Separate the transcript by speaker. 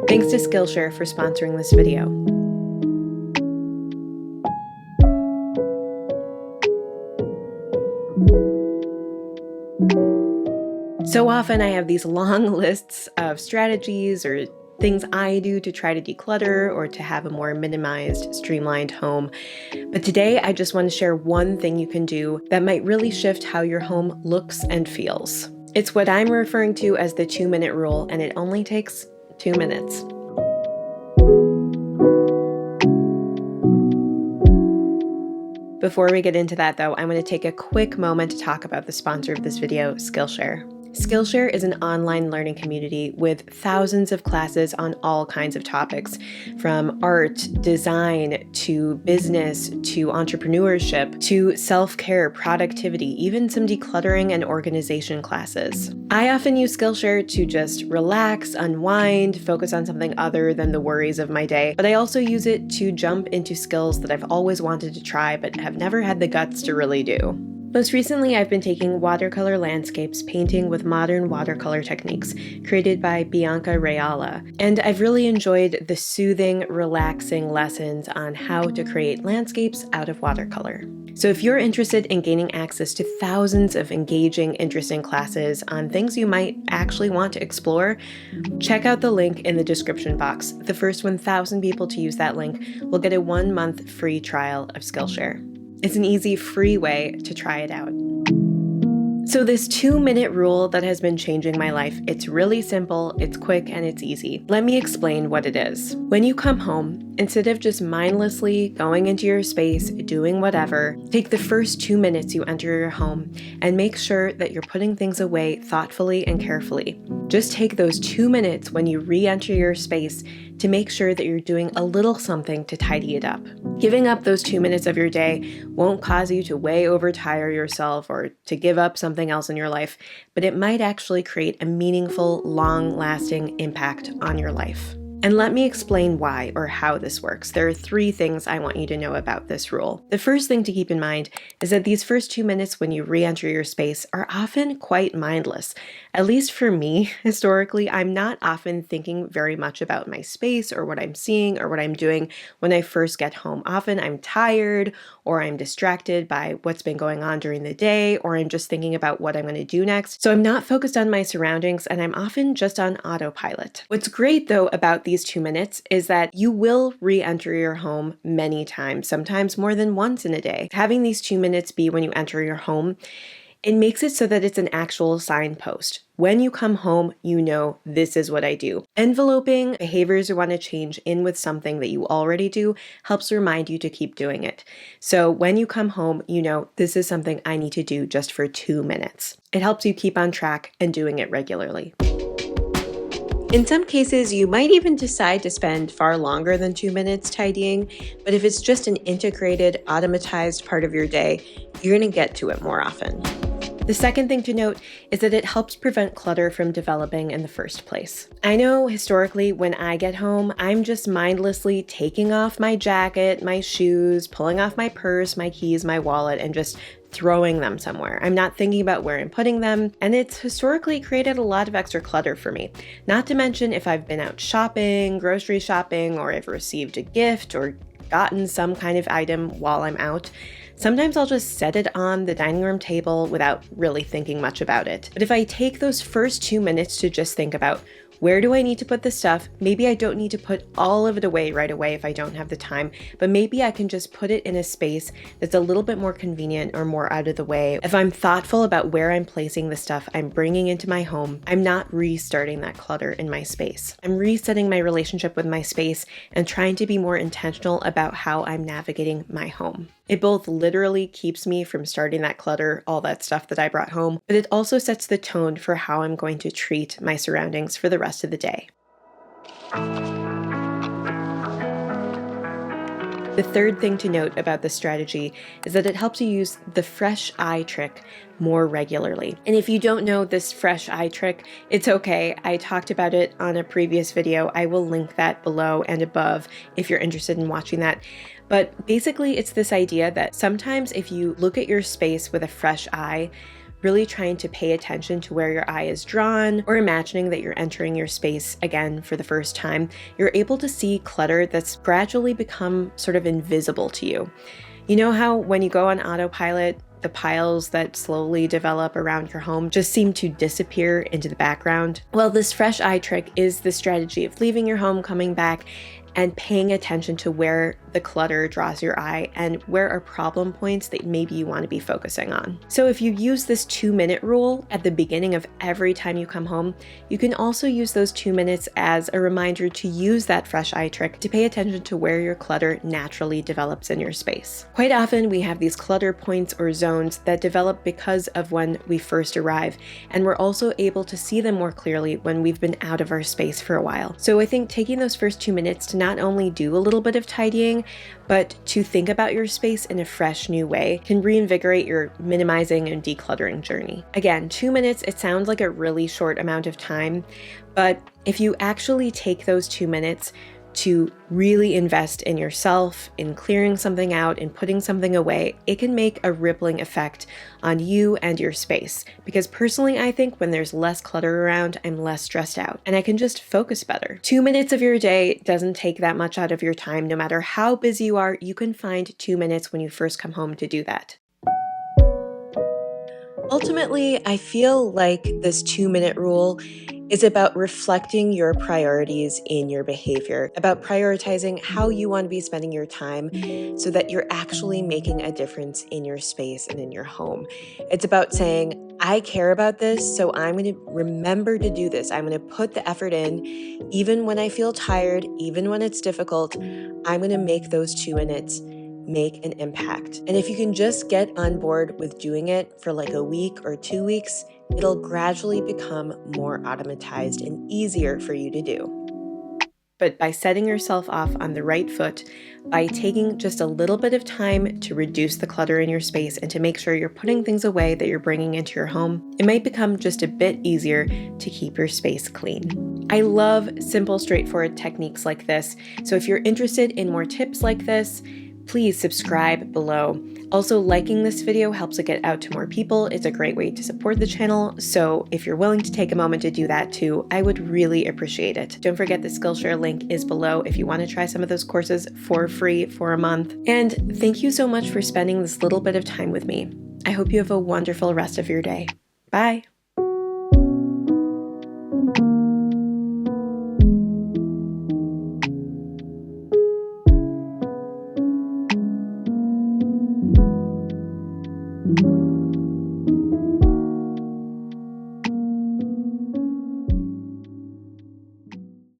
Speaker 1: Thanks to Skillshare for sponsoring this video. So often I have these long lists of strategies or things I do to try to declutter or to have a more minimized, streamlined home. But today I just want to share one thing you can do that might really shift how your home looks and feels. It's what I'm referring to as the 2-minute rule, and it only takes 2 minutes. Before we get into that though, I'm going to take a quick moment to talk about the sponsor of this video, Skillshare. Skillshare is an online learning community with thousands of classes on all kinds of topics, from art, design, to business, to entrepreneurship, to self-care, productivity, even some decluttering and organization classes. I often use Skillshare to just relax, unwind, focus on something other than the worries of my day, but I also use it to jump into skills that I've always wanted to try but have never had the guts to really do. Most recently, I've been taking watercolor landscapes painting with modern watercolor techniques created by Bianca Reala, and I've really enjoyed the soothing, relaxing lessons on how to create landscapes out of watercolor. So if you're interested in gaining access to thousands of engaging, interesting classes on things you might actually want to explore, check out the link in the description box. The first 1,000 people to use that link will get a 1-month free trial of Skillshare. It's an easy, free way to try it out. So this 2-minute rule that has been changing my life, it's really simple, it's quick, and it's easy. Let me explain what it is. When you come home, instead of just mindlessly going into your space, doing whatever, take the first 2 minutes you enter your home and make sure that you're putting things away thoughtfully and carefully. Just take those 2 minutes when you re-enter your space to make sure that you're doing a little something to tidy it up. Giving up those 2 minutes of your day won't cause you to way overtire yourself or to give up something else in your life, but it might actually create a meaningful, long-lasting impact on your life. And let me explain why or how this works. There are 3 things I want you to know about this rule. The first thing to keep in mind is that these first 2 minutes when you re-enter your space are often quite mindless. At least for me, historically, I'm not often thinking very much about my space or what I'm seeing or what I'm doing when I first get home. Often I'm tired or I'm distracted by what's been going on during the day, or I'm just thinking about what I'm going to do next. So I'm not focused on my surroundings and I'm often just on autopilot. What's great though about these 2 minutes is that you will re-enter your home many times, sometimes more than once in a day. Having these 2 minutes be when you enter your home, it makes it so that it's an actual signpost. When you come home, you know this is what I do. Enveloping behaviors you want to change in with something that you already do helps remind you to keep doing it. So when you come home, you know this is something I need to do just for 2 minutes. It helps you keep on track and doing it regularly. In some cases, you might even decide to spend far longer than 2 minutes tidying, but if it's just an integrated, automatized part of your day, you're going to get to it more often. The second thing to note is that it helps prevent clutter from developing in the first place. I know historically when I get home, I'm just mindlessly taking off my jacket, my shoes, pulling off my purse, my keys, my wallet, and just throwing them somewhere. I'm not thinking about where I'm putting them, and it's historically created a lot of extra clutter for me. Not to mention if I've been out shopping, grocery shopping, or I've received a gift or gotten some kind of item while I'm out. Sometimes I'll just set it on the dining room table without really thinking much about it. But if I take those first 2 minutes to just think about where do I need to put this stuff? Maybe I don't need to put all of it away right away if I don't have the time, but maybe I can just put it in a space that's a little bit more convenient or more out of the way. If I'm thoughtful about where I'm placing the stuff I'm bringing into my home, I'm not restarting that clutter in my space. I'm resetting my relationship with my space and trying to be more intentional about how I'm navigating my home. It both literally keeps me from starting that clutter, all that stuff that I brought home, but it also sets the tone for how I'm going to treat my surroundings for the rest of the day. The third thing to note about this strategy is that it helps you use the fresh eye trick more regularly. And if you don't know this fresh eye trick, it's okay. I talked about it on a previous video. I will link that below and above if you're interested in watching that. But basically, it's this idea that sometimes if you look at your space with a fresh eye, really trying to pay attention to where your eye is drawn, or imagining that you're entering your space again for the first time, you're able to see clutter that's gradually become sort of invisible to you. You know how when you go on autopilot, the piles that slowly develop around your home just seem to disappear into the background? Well, this fresh eye trick is the strategy of leaving your home, coming back, and paying attention to where the clutter draws your eye and where are problem points that maybe you want to be focusing on. So if you use this 2-minute rule at the beginning of every time you come home, you can also use those 2 minutes as a reminder to use that fresh eye trick to pay attention to where your clutter naturally develops in your space. Quite often we have these clutter points or zones that develop because of when we first arrive, and we're also able to see them more clearly when we've been out of our space for a while. So I think taking those first 2 minutes to not only do a little bit of tidying, but to think about your space in a fresh new way can reinvigorate your minimizing and decluttering journey. Again, 2 minutes, it sounds like a really short amount of time, but if you actually take those 2 minutes to really invest in yourself, in clearing something out, in putting something away, it can make a rippling effect on you and your space. Because personally, I think when there's less clutter around, I'm less stressed out and I can just focus better. 2 minutes of your day doesn't take that much out of your time. No matter how busy you are, you can find 2 minutes when you first come home to do that. Ultimately, I feel like this 2-minute rule is about reflecting your priorities in your behavior, about prioritizing how you want to be spending your time so that you're actually making a difference in your space and in your home. It's about saying, I care about this, so I'm going to remember to do this. I'm going to put the effort in, even when I feel tired, even when it's difficult. I'm going to make those 2 minutes make an impact. And if you can just get on board with doing it for like a week or 2 weeks, it'll gradually become more automatized and easier for you to do. But by setting yourself off on the right foot, by taking just a little bit of time to reduce the clutter in your space and to make sure you're putting things away that you're bringing into your home, it might become just a bit easier to keep your space clean. I love simple, straightforward techniques like this. So if you're interested in more tips like this, please subscribe below. Also, liking this video helps it get out to more people. It's a great way to support the channel. So if you're willing to take a moment to do that too, I would really appreciate it. Don't forget the Skillshare link is below if you want to try some of those courses for free for a month. And thank you so much for spending this little bit of time with me. I hope you have a wonderful rest of your day. Bye.